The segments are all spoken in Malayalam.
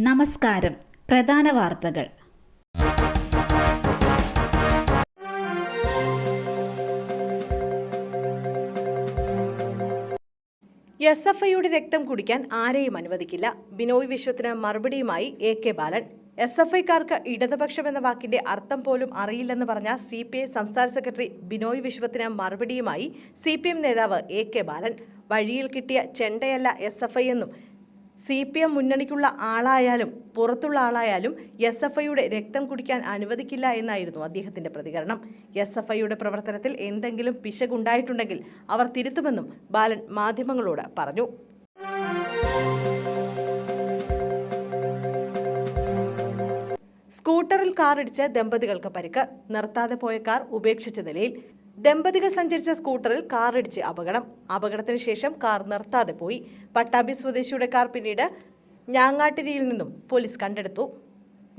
നമസ്കാരം. പ്രധാന വാർത്തകൾ. SFIയുടെ രക്തം കുടിക്കാൻ ആരെയും അനുവദിക്കില്ല. ബിനോയ് വിശ്വത്തിന് മറുപടിയുമായി AK ബാലൻ. SFIക്കാർക്ക് ഇടതുപക്ഷമെന്ന വാക്കിന്റെ അർത്ഥം പോലും അറിയില്ലെന്ന് പറഞ്ഞ CPI സംസ്ഥാന സെക്രട്ടറി ബിനോയ് വിശ്വത്തിന് മറുപടിയുമായി CPM നേതാവ് AK ബാലൻ. വഴിയിൽ കിട്ടിയ ചെണ്ടയല്ല SFI എന്നും CPM മുന്നണിക്കുള്ള ആളായാലും പുറത്തുള്ള ആളായാലും SFIയുടെ രക്തം കുടിക്കാൻ അനുവദിക്കില്ല എന്നായിരുന്നു അദ്ദേഹത്തിന്റെ പ്രതികരണം. SFIയുടെ പ്രവർത്തനത്തിൽ എന്തെങ്കിലും പിശകുണ്ടായിട്ടുണ്ടെങ്കിൽ അവർ തിരുത്തുമെന്നും ബാലൻ മാധ്യമങ്ങളോട് പറഞ്ഞു. സ്കൂട്ടറിൽ കാറിടിച്ച് ദമ്പതികൾക്ക് പരിക്ക്. നിർത്താതെ പോയ കാർ ഉപേക്ഷിച്ച നിലയിൽ. ദമ്പതികൾ സഞ്ചരിച്ച സ്കൂട്ടറിൽ കാറിടിച്ച് അപകടത്തിന് ശേഷം കാർ നിർത്താതെ പോയി. പട്ടാമ്പി സ്വദേശിയുടെ കാർ പിന്നീട് ഞാങ്ങാട്ടിരിയിൽ നിന്നും പോലീസ് കണ്ടെടുത്തു.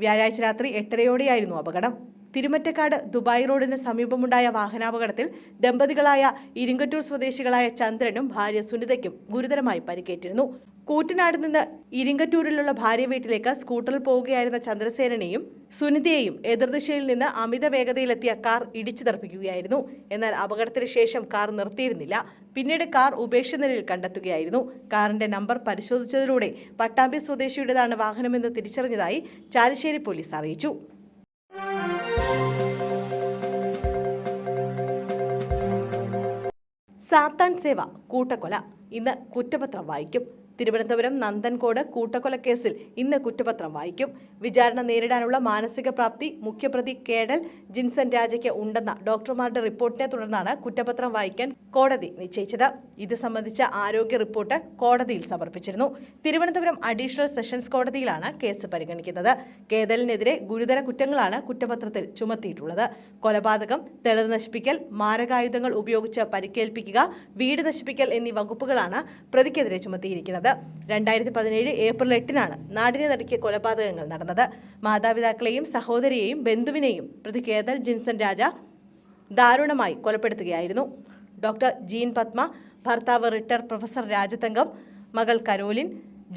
വ്യാഴാഴ്ച രാത്രി 8:30യോടെയായിരുന്നു അപകടം. തിരുമറ്റക്കാട് ദുബായ് റോഡിന് സമീപമുണ്ടായ വാഹനാപകടത്തിൽ ദമ്പതികളായ ഇരിങ്ങറ്റൂർ സ്വദേശികളായ ചന്ദ്രനും ഭാര്യ സുനിതയ്ക്കും ഗുരുതരമായി പരിക്കേറ്റിരുന്നു. കൂറ്റനാട് നിന്ന് ഇരിങ്ങറ്റൂരിലുള്ള ഭാര്യ വീട്ടിലേക്ക് സ്കൂട്ടറിൽ പോവുകയായിരുന്ന ചന്ദ്രസേനനെയും സുനിതയെയും എതിർദിശയിൽ നിന്ന് അമിത വേഗതയിലെത്തിയ കാർ ഇടിച്ചു തെറിപ്പിക്കുകയായിരുന്നു. എന്നാൽ അപകടത്തിന് ശേഷം കാർ നിർത്തിയിരുന്നില്ല. പിന്നീട് കാർ ഉപേക്ഷിച്ച നിലയിൽ കണ്ടെത്തുകയായിരുന്നു. കാറിന്റെ നമ്പർ പരിശോധിച്ചതിലൂടെ പട്ടാമ്പി സ്വദേശിയുടേതാണ് വാഹനമെന്ന് തിരിച്ചറിഞ്ഞതായി ചാലിശ്ശേരി പോലീസ് അറിയിച്ചു. സാത്താൻ സേവ കൂട്ടക്കൊല ഇന്ന് കുറ്റപത്രം വായിക്കും. തിരുവനന്തപുരം നന്ദൻകോട് കൂട്ടക്കൊലക്കേസിൽ ഇന്ന് കുറ്റപത്രം വായിക്കും. വിചാരണ നേരിടാനുള്ള മാനസിക പ്രാപ്തി മുഖ്യപ്രതി കേഡൽ ജിൻസൺ രാജയ്ക്ക് ഉണ്ടെന്ന ഡോക്ടർമാരുടെ റിപ്പോർട്ടിനെ തുടർന്നാണ് കുറ്റപത്രം വായിക്കാൻ കോടതി നിശ്ചയിച്ചത്. ഇത് സംബന്ധിച്ച ആരോഗ്യ റിപ്പോർട്ട് കോടതിയിൽ സമർപ്പിച്ചിരുന്നു. തിരുവനന്തപുരം അഡീഷണൽ സെഷൻസ് കോടതിയിലാണ് കേസ് പരിഗണിക്കുന്നത്. കേദലിനെതിരെ ഗുരുതര കുറ്റങ്ങളാണ് കുറ്റപത്രത്തിൽ ചുമത്തിയിട്ടുള്ളത്. കൊലപാതകം, തെളിവ് നശിപ്പിക്കൽ, മാരകായുധങ്ങൾ ഉപയോഗിച്ച് പരിക്കേൽപ്പിക്കുക, വീട് നശിപ്പിക്കൽ എന്നീ വകുപ്പുകളാണ് പ്രതിക്കെതിരെ ചുമത്തിയിരിക്കുന്നത്. 2017 ഏപ്രിൽ 8-നാണ് നാടിനെ നടുക്കിയ കൊലപാതകങ്ങൾ നടന്നത്. മാതാപിതാക്കളെയും സഹോദരിയെയും ബന്ധുവിനെയും പ്രതി കേദൽ ജിൻസൺ രാജ ദാരുണമായി കൊലപ്പെടുത്തുകയായിരുന്നു. ഡോക്ടർ ജീൻ പത്മ, ഭർത്താവ് റിട്ടയർ പ്രൊഫസർ രാജതങ്കം, മകൾ കരോലിൻ,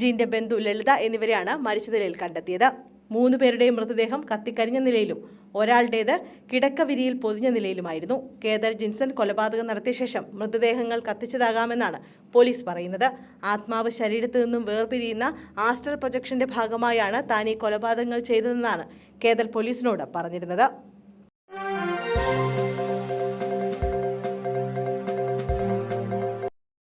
ജീന്റെ ബന്ധു ലളിത എന്നിവരെയാണ് മരിച്ച നിലയിൽ കണ്ടെത്തിയത്. 3 പേരുടെയും മൃതദേഹം കത്തിക്കരിഞ്ഞ നിലയിലും ഒരാളുടേത് കിടക്കവിരിയിൽ പൊതിഞ്ഞ നിലയിലുമായിരുന്നു. കേദൽ ജിൻസൺ കൊലപാതകം നടത്തിയ ശേഷം മൃതദേഹങ്ങൾ കത്തിച്ചതാകാമെന്നാണ് പോലീസ് പറയുന്നത്. ആത്മാവ് ശരീരത്തു നിന്നും വേർപിരിയുന്ന ആസ്ട്രൽ പ്രൊജക്ഷന്റെ ഭാഗമായാണ് താൻ ഈ കൊലപാതകങ്ങൾ ചെയ്തതെന്നാണ് കേദൽ പോലീസിനോട് പറഞ്ഞിരുന്നത്.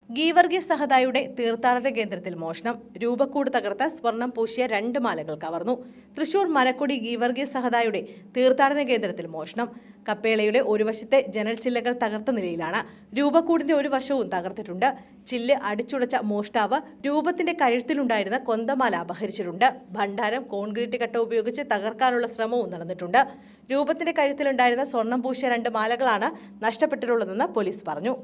ഗീവർഗീസ് സഹദായുടെ തീർത്ഥാടന കേന്ദ്രത്തിൽ മോഷണം. രൂപക്കൂട് തകർത്ത് സ്വർണം പൂശിയ 2 മാലകൾ കവർന്നു. തൃശൂർ മനക്കൊടി ഗീവർഗീസ് സഹദായുടെ തീർത്ഥാടന കേന്ദ്രത്തിൽ മോഷണം. കപ്പേളയുടെ ഒരു വശത്തെ ജനൽ ചില്ലകൾ തകർത്ത നിലയിലാണ്. രൂപക്കൂടിന്റെ ഒരു വശവും തകർത്തിട്ടുണ്ട്. ചില്ല് അടിച്ചുടച്ച മോഷ്ടാവ് രൂപത്തിന്റെ കഴുത്തിലുണ്ടായിരുന്ന കൊന്തമാല അപഹരിച്ചിട്ടുണ്ട്. ഭണ്ഡാരം കോൺക്രീറ്റ് കട്ട ഉപയോഗിച്ച് തകർക്കാനുള്ള ശ്രമവും നടന്നിട്ടുണ്ട്. രൂപത്തിന്റെ കഴുത്തിലുണ്ടായിരുന്ന സ്വർണം പൂശിയ 2 മാലകളാണ് നഷ്ടപ്പെട്ടിട്ടുള്ളതെന്ന് പോലീസ് പറഞ്ഞു.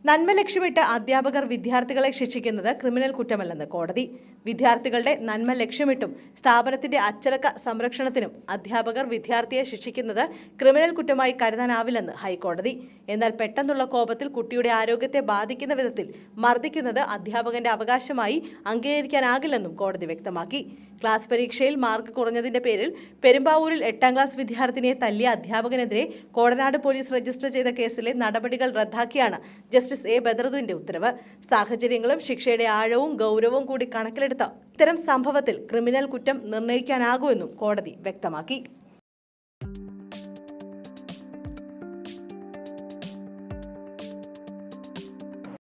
നന്മ ലക്ഷ്യമിട്ട് അധ്യാപകർ വിദ്യാർത്ഥികളെ ശിക്ഷിക്കുന്നത് ക്രിമിനൽ കുറ്റമല്ലെന്ന് കോടതി. വിദ്യാർത്ഥികളുടെ നന്മ ലക്ഷ്യമിട്ടും സ്ഥാപനത്തിന്റെ അച്ചടക്ക സംരക്ഷണത്തിനും അധ്യാപകർ വിദ്യാർത്ഥിയെ ശിക്ഷിക്കുന്നത് ക്രിമിനൽ കുറ്റമായി കരുതാനാവില്ലെന്ന് ഹൈക്കോടതി. എന്നാൽ പെട്ടെന്നുള്ള കോപത്തിൽ കുട്ടിയുടെ ആരോഗ്യത്തെ ബാധിക്കുന്ന വിധത്തിൽ മർദ്ദിക്കുന്നത് അധ്യാപകന്റെ അവകാശമായി അംഗീകരിക്കാനാകില്ലെന്നും കോടതി വ്യക്തമാക്കി. ക്ലാസ് പരീക്ഷയിൽ മാർക്ക് കുറഞ്ഞതിന്റെ പേരിൽ പെരുമ്പാവൂരിൽ 8ാം ക്ലാസ് വിദ്യാർത്ഥിനിയെ തല്ലിയ അധ്യാപകനെതിരെ കോടനാട് പോലീസ് രജിസ്റ്റർ ചെയ്ത കേസിലെ നടപടികൾ റദ്ദാക്കിയാണ് ജസ്റ്റിസ് A ബദറുദ്ദീന്റെ ഉത്തരവ്. സാഹചര്യങ്ങളും ശിക്ഷയുടെ ആഴവും ഗൗരവവും കൂടി കണക്കിലെടുത്ത ഇത്തരം സംഭവത്തിൽ ക്രിമിനൽ കുറ്റം നിർണ്ണയിക്കാനാകുമെന്നും കോടതി വ്യക്തമാക്കി.